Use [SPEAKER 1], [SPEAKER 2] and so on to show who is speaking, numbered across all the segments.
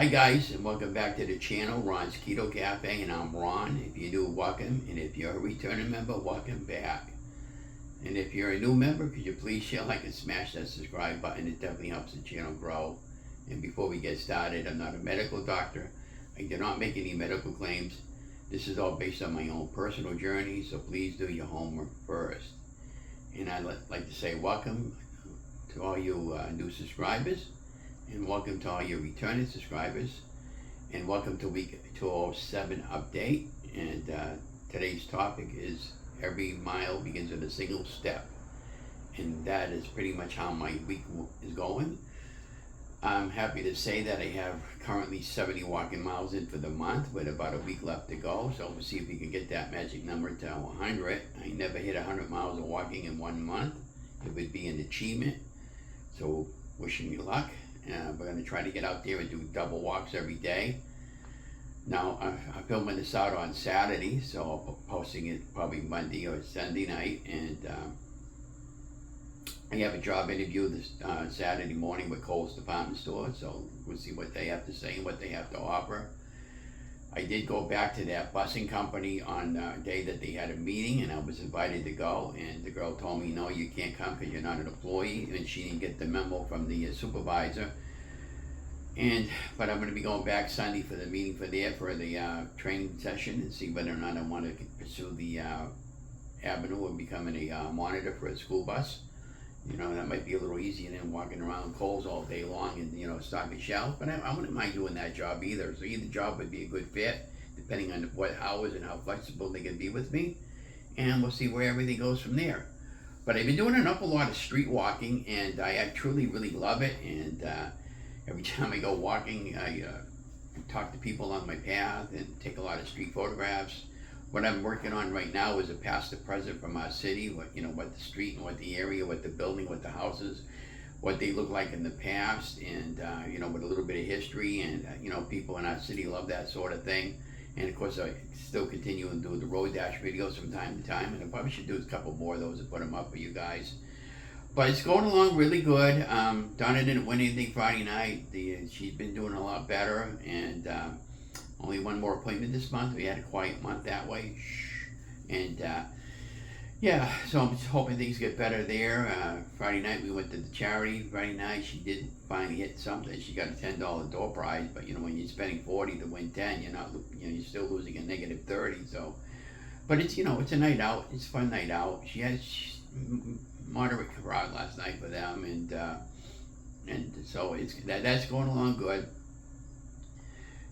[SPEAKER 1] Hi guys, and welcome back to the channel, Ron's Keto Cafe, and I'm Ron. If you're new, welcome, and if you're a returning member, welcome back. And if you're a new member, could you please share, like, and smash that subscribe button? It definitely helps the channel grow. And before we get started, I'm not a medical doctor. I do not make any medical claims. This is all based on my own personal journey, so please do your homework first. And I'd like to say welcome to all you new subscribers. And welcome to all your returning subscribers, and welcome to week 207 update. And today's topic is every mile begins with a single step, and that is pretty much how my week is going. I'm happy to say that I have currently 70 walking miles in for the month, with about a week left to go. So we'll see if we can get that magic number to 100. I never hit 100 miles of walking in 1 month. It would be an achievement. So wishing me luck. We're going to try to get out there and do double walks every day. Now, I'm filming this out on Saturday, so I'll be posting it probably Monday or Sunday night. And I have a job interview this Saturday morning with Kohl's department store, so we'll see what they have to say and what they have to offer. I did go back to that busing company on the day that they had a meeting, and I was invited to go, and the girl told me, no, you can't come because you're not an employee, and she didn't get the memo from the supervisor. But I'm going to be going back Sunday for the meeting for the training session, and see whether or not I want to pursue the avenue of becoming a monitor for a school bus. You know, that might be a little easier than walking around Kohl's all day long and, you know, stocking shelves. But I wouldn't mind doing that job either. So either job would be a good fit, depending on what hours and how flexible they can be with me. And we'll see where everything goes from there. But I've been doing an awful lot of street walking, and I truly, really love it. And every time I go walking, I talk to people on my path and take a lot of street photographs. What I'm working on right now is a past to present from our city, what the street and what the area, what the building, what the houses, what they look like in the past, and with a little bit of history. And people in our city love that sort of thing. And of course, I still continue and do the road dash videos from time to time, and I probably should do a couple more of those and put them up for you guys. But it's going along really good. Donna didn't win anything Friday night. She's been doing a lot better, and only one more appointment this month. We had a quiet month that way. And so I'm just hoping things get better there. Friday night we went to the charity. Friday night she did finally hit something. She got a $10 door prize, but when you're spending 40 to win 10, you're still losing a negative 30. So, but it's it's a night out. It's a fun night out. She had moderate crowd last night for them, and so that's going along good.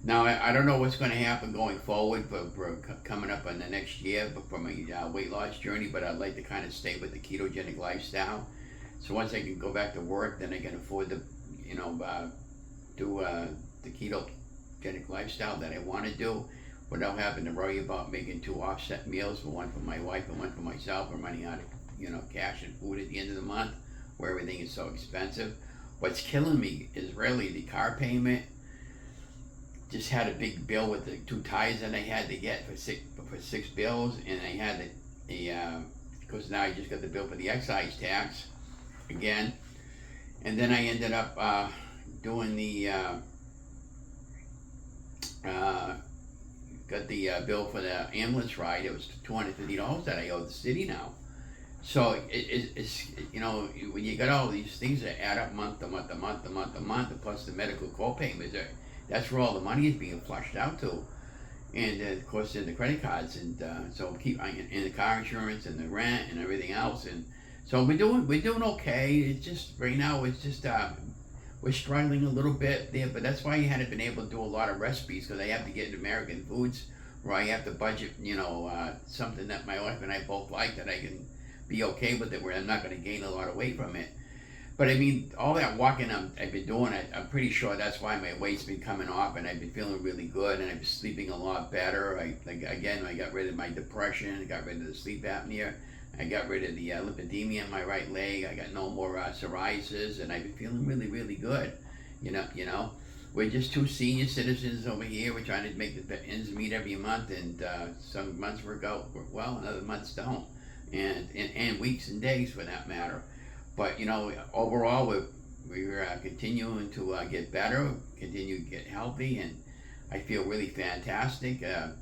[SPEAKER 1] Now, I don't know what's going to happen going forward for coming up in the next year for my weight loss journey, but I'd like to kind of stay with the ketogenic lifestyle. So once I can go back to work, then I can afford to, do the ketogenic lifestyle that I want to do without having to worry about making 2 offset meals, one for my wife and one for myself, or running out of cash and food at the end of the month where everything is so expensive. What's killing me is really the car payment. Just had a big bill with the 2 tires that I had to get for six bills, and I had because now I just got the bill for the excise tax again, and then I ended up doing the got the bill for the ambulance ride. It was $250 that I owe the city now. So it's when you got all these things that add up month to month to month to month to month, and plus the medical co-payments, that's where all the money is being flushed out to, and of course in the credit cards, and so in the car insurance and the rent and everything else, and so we're doing okay. It's just right now it's just we're struggling a little bit there, but that's why I hadn't been able to do a lot of recipes, because I have to get American foods, where I have to budget something that my wife and I both like, that I can be okay with it, where I'm not going to gain a lot of weight from it. But I mean, all that walking I've been doing, I'm pretty sure that's why my weight's been coming off, and I've been feeling really good, and I've been sleeping a lot better. I got rid of my depression, I got rid of the sleep apnea, I got rid of the lipedema in my right leg, I got no more psoriasis, and I've been feeling really, really good. We're just 2 senior citizens over here. We're trying to make the ends meet every month, and some months work out well, and other months don't, and weeks and days for that matter. But overall, we're continuing to get better, continue to get healthy, and I feel really fantastic. I'm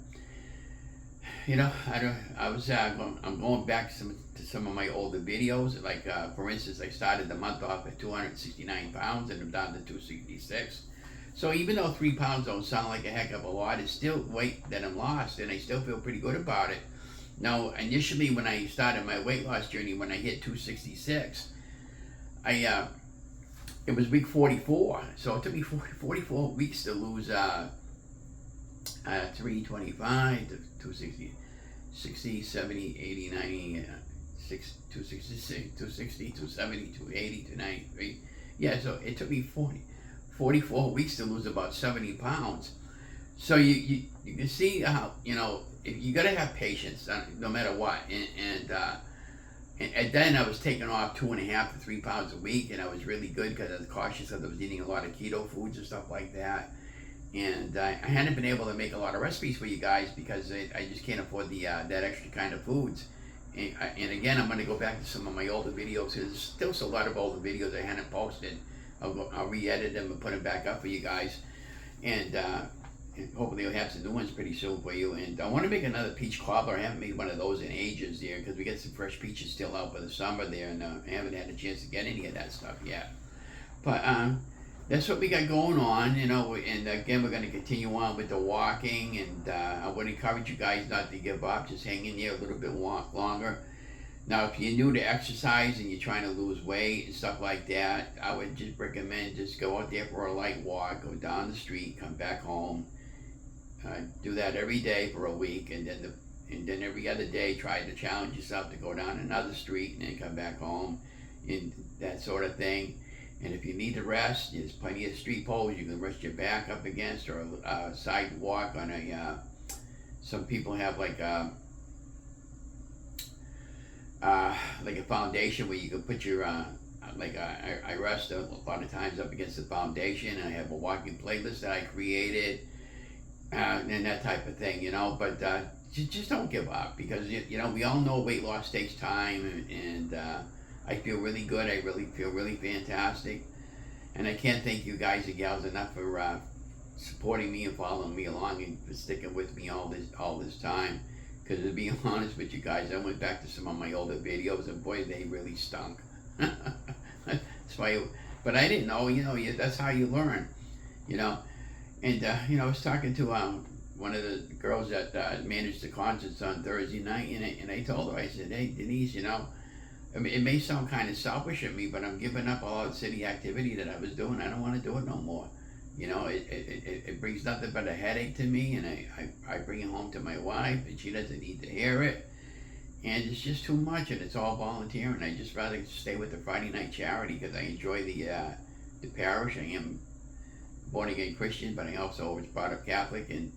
[SPEAKER 1] going back to some of my older videos. Like, for instance, I started the month off at 269 pounds and I'm down to 266. So even though 3 pounds don't sound like a heck of a lot, it's still weight that I'm lost, and I still feel pretty good about it. Now, initially when I started my weight loss journey, when I hit 266, it was week 44. So it took me 44 weeks to lose 325 to 260, 60, 70, 80, 90, 266, 260, 270, 280, 293. Yeah, so it took me 44 weeks to lose about 70 pounds. So you can see how, you got to have patience no matter what. And then I was taking off 2.5 to 3 pounds a week, and I was really good because I was cautious because I was eating a lot of keto foods and stuff like that. And I hadn't been able to make a lot of recipes for you guys because I just can't afford that extra kind of foods. And again, I'm going to go back to some of my older videos. There's still a lot of older videos I hadn't posted. I'll re-edit them and put them back up for you guys. And hopefully I'll have some new ones pretty soon for you. And I want to make another peach cobbler. I haven't made one of those in ages there because we get some fresh peaches still out for the summer there. And I haven't had a chance to get any of that stuff yet. But that's what we got going on, and again, we're going to continue on with the walking, and I would encourage you guys not to give up. Just hang in there a little bit longer. Now, if you're new to exercise and you're trying to lose weight and stuff like that, I would just recommend just go out there for a light walk, go down the street, come back home. Do that every day for a week, and then every other day try to challenge yourself to go down another street and then come back home, and that sort of thing. And if you need to rest, there's plenty of street poles you can rest your back up against, or a sidewalk on some people have like a foundation where you can put your, I rest a lot of times up against the foundation, and I have a walking playlist that I created, and that type of thing, but just don't give up, because, we all know weight loss takes time, and I feel really good. I really feel really fantastic, and I can't thank you guys and gals enough for supporting me and following me along and for sticking with me all this time. Because to be honest with you guys, I went back to some of my older videos, and boy, they really stunk. That's why. But I didn't know. That's how you learn. And I was talking to one of the girls that managed the concerts on Thursday night, and I told her, I said, hey Denise, I mean, it may sound kind of selfish of me, but I'm giving up all the city activity that I was doing. I don't want to do it no more. It brings nothing but a headache to me, and I bring it home to my wife, and she doesn't need to hear it. And it's just too much, and it's all volunteering. I just rather stay with the Friday night charity because I enjoy the parish. I am born again Christian, but I also was brought up Catholic, and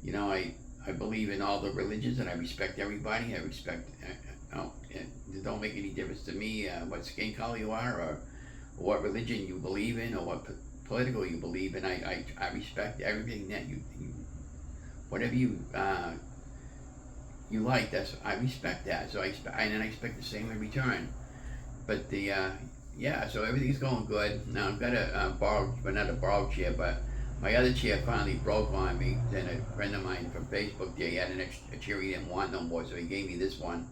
[SPEAKER 1] I believe in all the religions, and I respect everybody. I respect. It don't make any difference to me what skin color you are, or what religion you believe in, or what political you believe in. I respect everything that you whatever you like. I respect that. So I expect the same in return. But so everything's going good. Now I've got not a borrowed chair, but my other chair finally broke on me. Then a friend of mine from Facebook there, he had a chair he didn't want no more, so he gave me this one.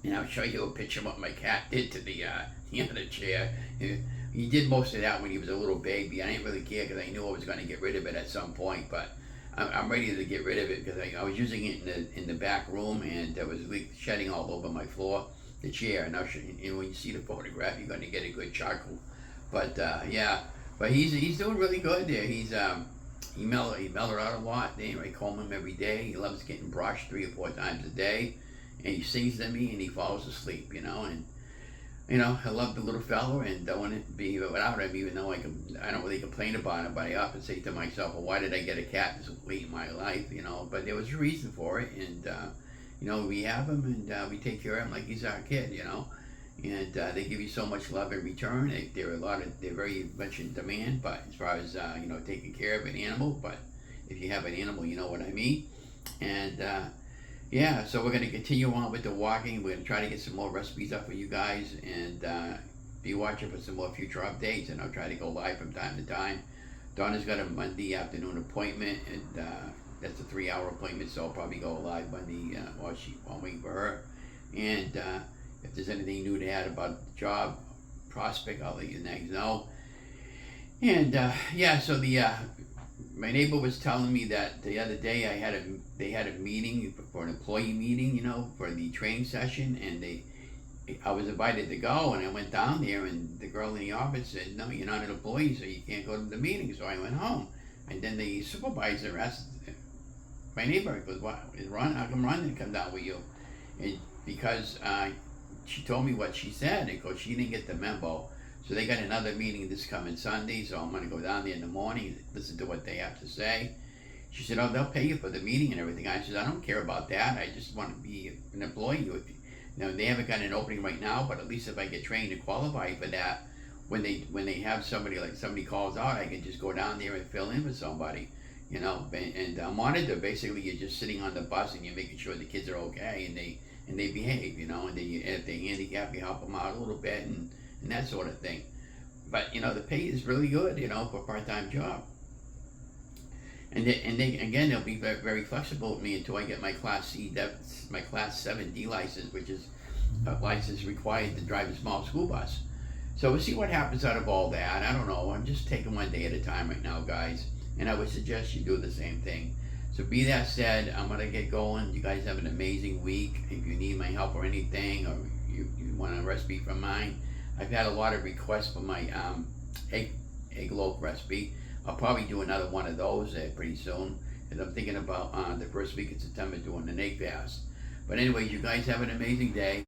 [SPEAKER 1] And I'll show you a picture of what my cat did to the other chair. He did most of that when he was a little baby. I didn't really care because I knew I was going to get rid of it at some point. But I'm ready to get rid of it because I was using it in the back room, and there was shedding all over my floor, the chair. And when you see the photograph, you're going to get a good chuckle. But but he's doing really good there. He mellowed out a lot. I comb him every day. He loves getting brushed 3 or 4 times a day. And he sings to me and he falls asleep, and I love the little fellow and don't want to be without him, even though I don't really complain about him, but I often say to myself, well, why did I get a cat this late in my life, but there was a reason for it, and we have him, and we take care of him like he's our kid, and they give you so much love in return. They're very much in demand, but as far as taking care of an animal, but if you have an animal, you know what I mean. And so we're going to continue on with the walking. We're going to try to get some more recipes up for you guys, and be watching for some more future updates, and I'll try to go live from time to time. Donna's got a Monday afternoon appointment, and that's a 3-hour appointment, so I'll probably go live Monday while waiting for her. And if there's anything new to add about the job prospect, I'll let you guys know. And so my neighbor was telling me that the other day they had a meeting for an employee meeting, for the training session, and I was invited to go, and I went down there, and the girl in the office said, "No, you're not an employee, so you can't go to the meeting." So I went home, and then the supervisor asked my neighbor, he goes, "What is Ron? How come Ron didn't come down with you?" And because she told me what she said, and she didn't get the memo. So they got another meeting this coming Sunday, so I'm gonna go down there in the morning, listen to what they have to say. She said, "Oh, they'll pay you for the meeting and everything." I said, "I don't care about that. I just want to be an employee." They haven't got an opening right now, but at least if I get trained and qualify for that, when they have somebody calls out, I can just go down there and fill in for somebody, And monitor, basically, you're just sitting on the bus and you're making sure the kids are okay and they behave, and then if they're handicapped, you help them out a little bit and that sort of thing. But the pay is really good, for a part-time job. And they'll be very, very flexible with me until I get my Class 7D license, which is a license required to drive a small school bus. So we'll see what happens out of all that. I don't know. I'm just taking one day at a time right now, guys. And I would suggest you do the same thing. So be that said, I'm going to get going. You guys have an amazing week. If you need my help or anything, or you want a recipe from mine, I've had a lot of requests for my egg loaf recipe. I'll probably do another one of those pretty soon, because I'm thinking about the first week of September doing an egg fast. But anyways, you guys have an amazing day.